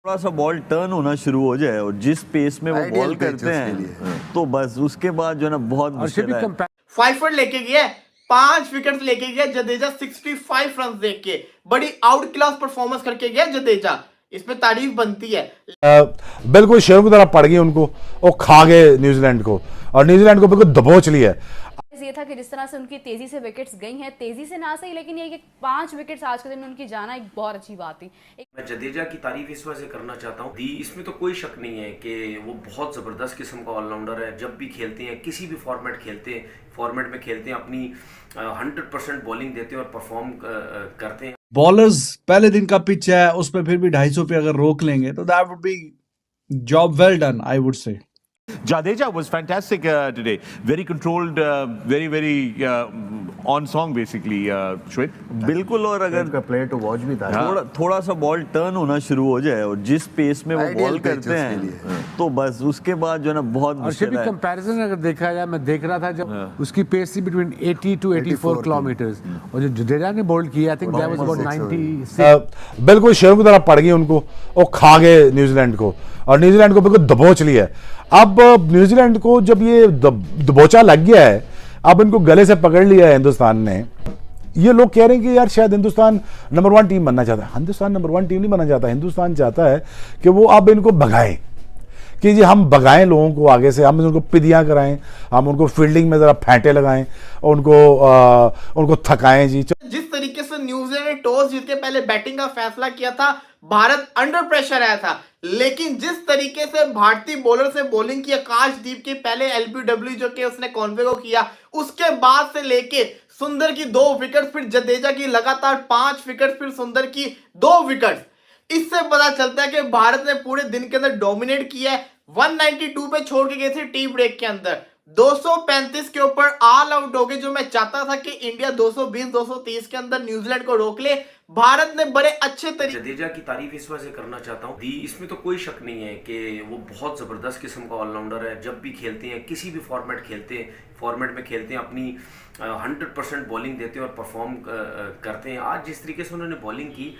थोड़ा सा ball turn होना शुरू हो जाए और जिस पेस में वो बॉल करते हैं तो बस उसके बाद जो है ना बहुत मुश्किल है। 5 विकेट लेके गया, 5 विकेट लेके गया जडेजा 65 रन देख के, बड़ी आउट क्लास परफॉर्मेंस करके गया जडेजा, इसमें तारीफ बनती है। बिल्कुल शेरों की तरह पड़ गई उनको और खा गए न्यूजीलैंड को, और न्यूजीलैंड को बिल्कुल दबोच लिया। ये था कि जिस तरह से उनकी तेजी से विकेट्स गई हैं, तेजी से ना सही लेकिन ये कि 5 विकेट्स आज के दिन में उनकी जाना एक बहुत अच्छी बात थी। मैं जडेजा की तारीफ इस वजह से करना चाहता हूँ, इसमें तो कोई शक नहीं है कि वो बहुत ज़बरदस्त किस्म का ऑलराउंडर है। जब भी खेलते हैं, किसी भी फॉर्मेट में खेलते हैं, अपनी 100% बॉलिंग देते हैं और परफॉर्म करते हैं। बॉलर्स पहले दिन का पिच है, उस पर फिर भी 250 पे अगर रोक लेंगे तो that would be job well done, I would say. Jadeja was fantastic today. Very controlled, very on song basically. Shwet. बिल्कुल, और अगर प्लेयर टू वॉच भी था, थोड़ा सा बॉल टर्न होना शुरू हो जाए और जिस पेस में वो बॉल करते हैं तो बस उसके बाद जो है ना बहुत मुश्किल है। कंपैरिजन अगर देखा जाए, मैं देख रहा था जब उसकी पेस थी बिटवीन 80 to 84 किलोमीटर्स, और जो जडेजा ने बोल्ड किया I think that was about 96। बिल्कुल शेरों की तरह पड़ गई उनको और खा गए न्यूजीलैंड को, और न्यूजीलैंड को बिल्कुल दबोच लिया। अब न्यूजीलैंड को जब ये दबोचा लग गया है, अब इनको गले से पकड़ लिया है हिंदुस्तान ने। ये लोग कह रहे हैं कि यार शायद हिंदुस्तान नंबर 1 टीम बनना चाहता है। हिंदुस्तान नंबर 1 टीम नहीं बनना चाहता, हिंदुस्तान चाहता है कि वो अब इनको भगाएं, कि जी हम भगाएं लोगों को आगे से, हम उनको पिदियाँ कराएं, हम उनको फील्डिंग में ज़रा फेंटे लगाएं और उनको थकाएं जी। जिस तरीके से न्यूजीलैंड ने टॉस जीत के पहले बैटिंग का फैसला किया था, भारत अंडर प्रेशर आया था, लेकिन जिस तरीके से भारतीय बॉलर से बॉलिंग की आकाशदीप की पहले एलबीडब्ल्यू जो कि उसने कॉन्वे को किया, उसके बाद से लेके सुंदर की 2 विकेट, फिर जडेजा की लगातार 5 विकेट, फिर सुंदर की 2 विकेट, इससे पता चलता है कि भारत ने पूरे दिन के अंदर डोमिनेट किया है। 192 पे छोड़ के गए थे टी ब्रेक के अंदर, 235 के ऊपर ऑल आउट हो गए। जो मैं चाहता था कि इंडिया 220-230 के अंदर न्यूजीलैंड को रोक ले, भारत ने बड़े अच्छे तरीके। जडेजा की तारीफ इस वजह से करना चाहता हूँ, इसमें तो कोई शक नहीं है कि वो बहुत ज़बरदस्त किस्म का ऑलराउंडर है। जब भी खेलते हैं, किसी भी फॉर्मेट में खेलते हैं, अपनी 100% बॉलिंग देते हैं और परफॉर्म करते हैं। आज जिस तरीके से उन्होंने बॉलिंग की,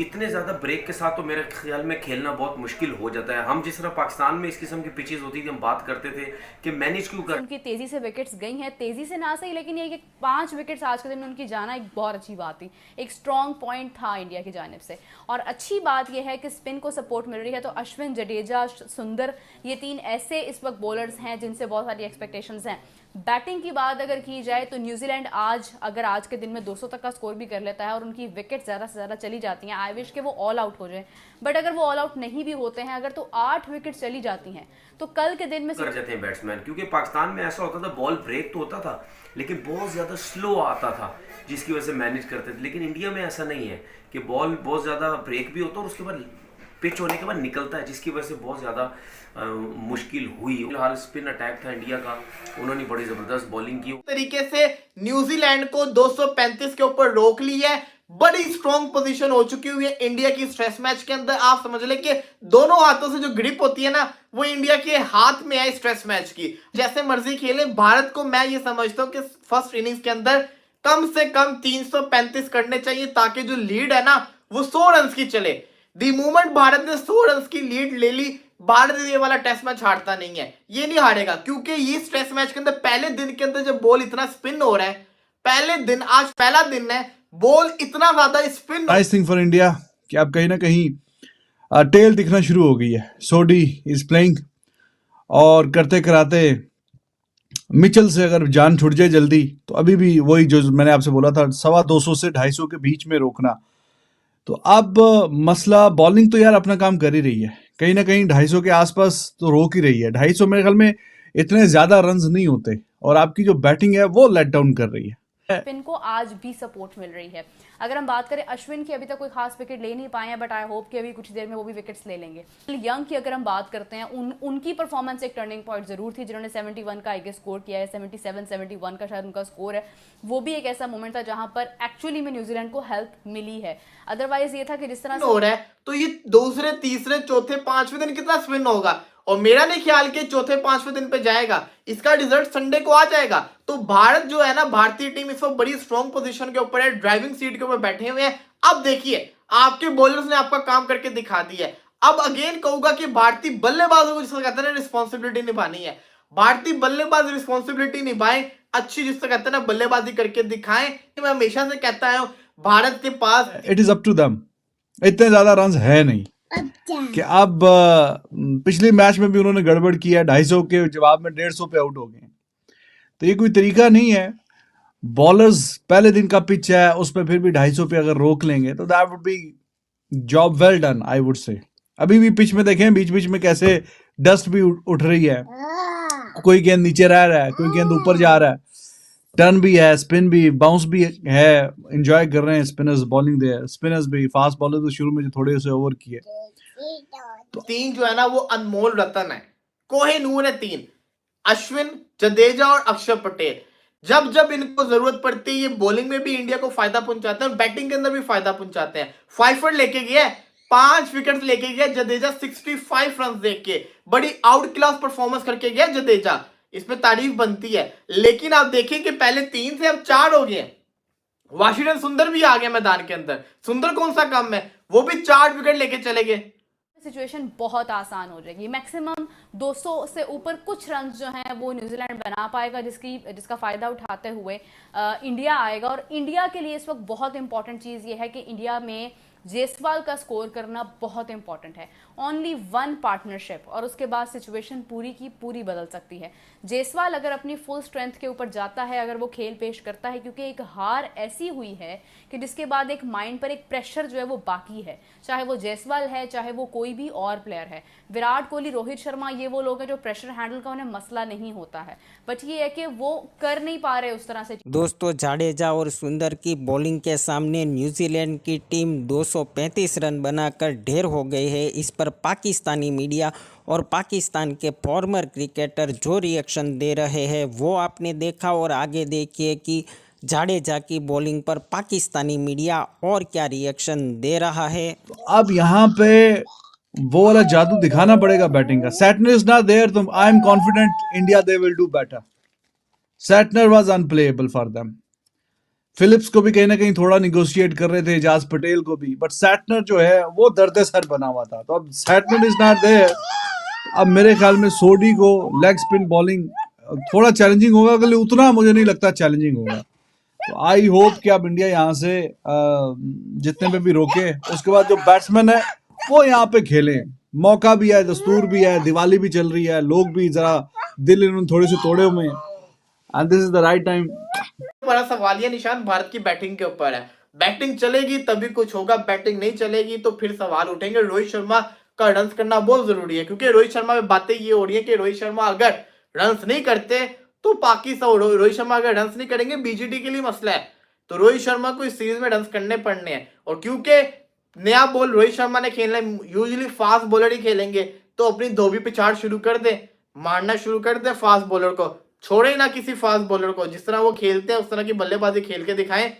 इतने ज़्यादा ब्रेक के साथ तो मेरे ख्याल में खेलना बहुत मुश्किल हो जाता है। हम जिस तरह पाकिस्तान में इस किस्म की पिचेस होती थी, हम बात करते थे कि मैनेज क्यों कर। उनकी तेजी से विकेट्स गई हैं, तेजी से ना सही लेकिन ये कि 5 विकेट्स आज के दिन में उनकी जाना एक बहुत अच्छी बात थी, एक स्ट्रॉन्ग पॉइंट था इंडिया की जानिब से। और अच्छी बात यह है कि स्पिन को सपोर्ट मिल रही है, तो अश्विन, जडेजा, सुंदर, ये 3 ऐसे इस वक्त बॉलर्स हैं जिनसे बहुत सारी एक्सपेक्टेशंस हैं। बैटिंग की बात अगर की जाए तो न्यूजीलैंड अगर आज के दिन में 200 तक का स्कोर भी कर लेता है और उनकी विकेट ज़्यादा से ज़्यादा चली जाती हैं, आई विश कि वो ऑल आउट हो जाए, बट अगर वो ऑल आउट नहीं भी होते हैं अगर, तो 8 विकेट चली जाती हैं तो कल के दिन में कर जाते हैं बैट्समैन। क्योंकि पाकिस्तान में ऐसा होता था, बॉल ब्रेक तो होता था लेकिन बहुत ज़्यादा स्लो आता था, जिसकी वजह से मैनेज करते थे। लेकिन इंडिया में ऐसा नहीं है कि बॉल बहुत ज़्यादा ब्रेक भी होता है और उसके बाद पिच होने के बाद निकलता है, जिसकी वजह से बहुत ज़्यादा मुश्किल हुई। फिलहाल स्पिन अटैक था इंडिया का, उन्होंने बड़ी ज़बरदस्त बॉलिंग की। तरीके से न्यूजीलैंड को 235 के ऊपर रोक ली है, बड़ी स्ट्रॉन्ग पोजीशन हो चुकी हुई है इंडिया की स्ट्रेस मैच के अंदर। आप समझ लें कि दोनों हाथों से जो ग्रिप होती है ना, वो इंडिया के हाथ में है स्ट्रेस मैच की। जैसे मर्जी खेले, भारत को मैं ये समझता हूँ कि फर्स्ट इनिंग्स के अंदर कम से कम 335 करने चाहिए, ताकि जो लीड है ना वो 100 रन की चले। दी मोमेंट भारत ने 100 रन की लीड ले ली, भारत ये वाला टेस्ट मैच हारता नहीं है, ये नहीं हारेगा, क्योंकि ये टेस्ट मैच के अंदर पहले दिन के अंदर जब बॉल इतना स्पिन हो रहा है, पहले दिन, आज पहला दिन है, बॉल इतना ज्यादा spin. Nice thing for India कि अब कहीं ना कहीं टेल दिखना शुरू हो गई है। सोडी इज प्लेइंग, और करते कराते मिचेल से अगर जान छूट जाए जल्दी तो अभी भी वही जो मैंने आपसे बोला था, 225 से 250 के बीच में रोकना। तो अब मसला, बॉलिंग तो यार अपना काम कर ही रही है, कहीं ना कहीं 250 के आसपास तो रोक ही रही है। 250 मेरे ख्याल में इतने ज्यादा रन्स नहीं होते, और आपकी जो बैटिंग है वो लेट डाउन कर रही है। स्पिन को आज भी सपोर्ट मिल रही है। अगर हम बात करें अश्विन की, अभी तक कोई खास विकेट ले नहीं पाए हैं, बट आई होप कि अभी कुछ देर में वो भी विकेट्स ले लेंगे। यंग की अगर हम बात करते हैं, उनकी परफॉर्मेंस एक टर्निंग पॉइंट जरूर थी, जिन्होंने 71 का आगे स्कोर किया है, 77-71 का शायद उनका स्कोर है। वो भी एक ऐसा मोमेंट था जहां पर एक्चुअली में न्यूजीलैंड को हेल्प मिली है। अदरवाइज ये था कि जिस तरह से हो रहा है, तो ये दूसरे, तीसरे, चौथे, 5वें दिन कितना स्पिन होगा, और मेरा नहीं ख्याल कि चौथे 5वें दिन पे जाएगा, इसका रिजल्ट संडे को आ जाएगा। तो भारत जो है ना, भारतीय टीम इस वक्त बड़ी स्ट्रॉन्ग पोजीशन के ऊपर है, ड्राइविंग सीट के ऊपर बैठे हुए हैं। अब देखिए आपके बॉलर्स ने आपका काम करके दिखा दिया है। अब अगेन कहूंगा कि भारतीय बल्लेबाजों को जिसको कहते हैं रिस्पॉन्सिबिलिटी निभानी है। भारतीय बल्लेबाज रिस्पॉन्सिबिलिटी निभाएं, अच्छी जिसको कहते हैं ना बल्लेबाजी करके दिखाएं। मैं हमेशा से कहता हूं भारत के पास it is up to them, इतने ज्यादा रन है नहीं कि अब पिछले मैच में भी उन्होंने गड़बड़ किया, 250 के जवाब में 150 पे आउट हो गए। तो ये कोई तरीका नहीं है। बॉलर्स पहले दिन का पिच है, उस पर फिर भी 250 पे अगर रोक लेंगे तो that would be job well done, I would say. अभी भी पिच में देखें बीच बीच में कैसे डस्ट भी उठ रही है, कोई गेंद नीचे रह रहा है, कोई गेंद ऊपर जा रहा है, टर्न भी है, स्पिन भी, बाउंस भी है, एंजॉय कर रहे हैं स्पिनर्स बॉलिंग दे, स्पिनर्स भी, फास्ट बॉलर तो शुरू में जो थोड़े से ओवर किए। तो 3 जो है ना वो अनमोल रतन है, कोहिनूर है 3, अश्विन, जडेजा और अक्षर पटेल। जब जब इनको जरूरत पड़ती है ये बॉलिंग में भी इंडिया को फायदा पहुंचाते हैं और बैटिंग के अंदर भी फायदा पहुंचाते हैं। 5 लेके गया, 5 विकेट लेके गया जडेजा, 65 रन देके बड़ी आउट क्लास परफॉर्मेंस करके गया जडेजा, इसमें तारीफ बनती है। लेकिन आप देखें कि पहले 3 से अब 4 हो गए। वाशिंगटन सुंदर भी आ गया मैदान के अंदर, सुंदर कौन सा कम है, वो भी 4 विकेट लेके चले गए। सिचुएशन बहुत आसान हो जाएगी। मैक्सिमम 200 से ऊपर कुछ रन जो हैं वो न्यूजीलैंड बना पाएगा, जिसका फ़ायदा उठाते हुए इंडिया आएगा। और इंडिया के लिए इस वक्त बहुत इंपॉर्टेंट चीज़ ये है कि इंडिया में जायसवाल का स्कोर करना बहुत इंपॉर्टेंट है। ओनली 1 पार्टनरशिप और उसके बाद सिचुएशन पूरी की पूरी बदल सकती है। जायसवाल अगर अपनी फुल स्ट्रेंथ के ऊपर जाता है, अगर वो खेल पेश करता है, क्योंकि एक हार ऐसी हुई है कि जिसके बाद एक माइंड पर एक प्रेशर जो है वो बाकी है, चाहे वो जायसवाल है चाहे वो कोई भी और प्लेयर है। विराट कोहली, रोहित शर्मा, ये वो लोग हैं जो प्रेशर हैंडल का उन्हें मसला नहीं होता है, बट ये है कि वो कर नहीं पा रहे उस तरह से। दोस्तों, जाडेजा और सुंदर की बॉलिंग के सामने न्यूजीलैंड की टीम 235 रन बनाकर ढेर हो गई है। इस पर पाकिस्तानी मीडिया और पाकिस्तान के फॉर्मर क्रिकेटर जो रिएक्शन दे रहे हैं वो आपने देखा, और आगे देखिए कि जाडेजा की बॉलिंग पर पाकिस्तानी मीडिया और क्या रिएक्शन दे रहा है। अब यहाँ पे वो वाला जादू दिखाना पड़ेगा बैटिंग का। सैटनर इज नॉट देयर, तो I am confident India they will do better. Santner was unplayable for them. Phillips को भी कहीं ना कहीं थोड़ा निगोशिएट कर रहे थे, एजाज पटेल को भी, बट सैटनर जो है वो दर्द सर बना हुआ था। तो अब सैटनर इज नॉट देयर। अब मेरे ख्याल में सोडी को लेग स्पिन बॉलिंग थोड़ा चैलेंजिंग होगा, अगले उतना मुझे नहीं लगता चैलेंजिंग होगा। तो आई होप कि अब इंडिया यहाँ से जितने पे भी रोके, उसके बाद जो बैट्समैन है वो यहाँ पे खेलें। मौका भी है, दस्तूर भी है, दिवाली भी चल रही है, लोग भी जरा दिल इन्होंने थोड़े से तोड़े हुए हैं, and this is the right time. बड़ा सवालिया निशान भारत की बैटिंग के ऊपर है। बैटिंग चलेगी तभी कुछ होगा, बैटिंग नहीं चलेगी तो फिर सवाल उठेंगे। रोहित शर्मा का रन्स करना बहुत जरूरी है, क्योंकि रोहित शर्मा में बातें ये हो रही है कि रोहित शर्मा अगर रन्स नहीं करते तो पाकिस्तान, रोहित शर्मा अगर रन्स नहीं करेंगे बीजीटी के लिए मसला है। तो रोहित शर्मा को इस सीरीज में रन्स करने पड़ने हैं, और क्योंकि नया बॉल रोहित शर्मा ने खेलना है, यूजुअली फास्ट बॉलर ही खेलेंगे, तो अपनी धोबी पे चार शुरू कर दे, मारना शुरू कर दे फास्ट बॉलर को, छोड़े ना किसी फास्ट बॉलर को। जिस तरह वो खेलते हैं उस तरह की बल्लेबाजी खेल के दिखाएं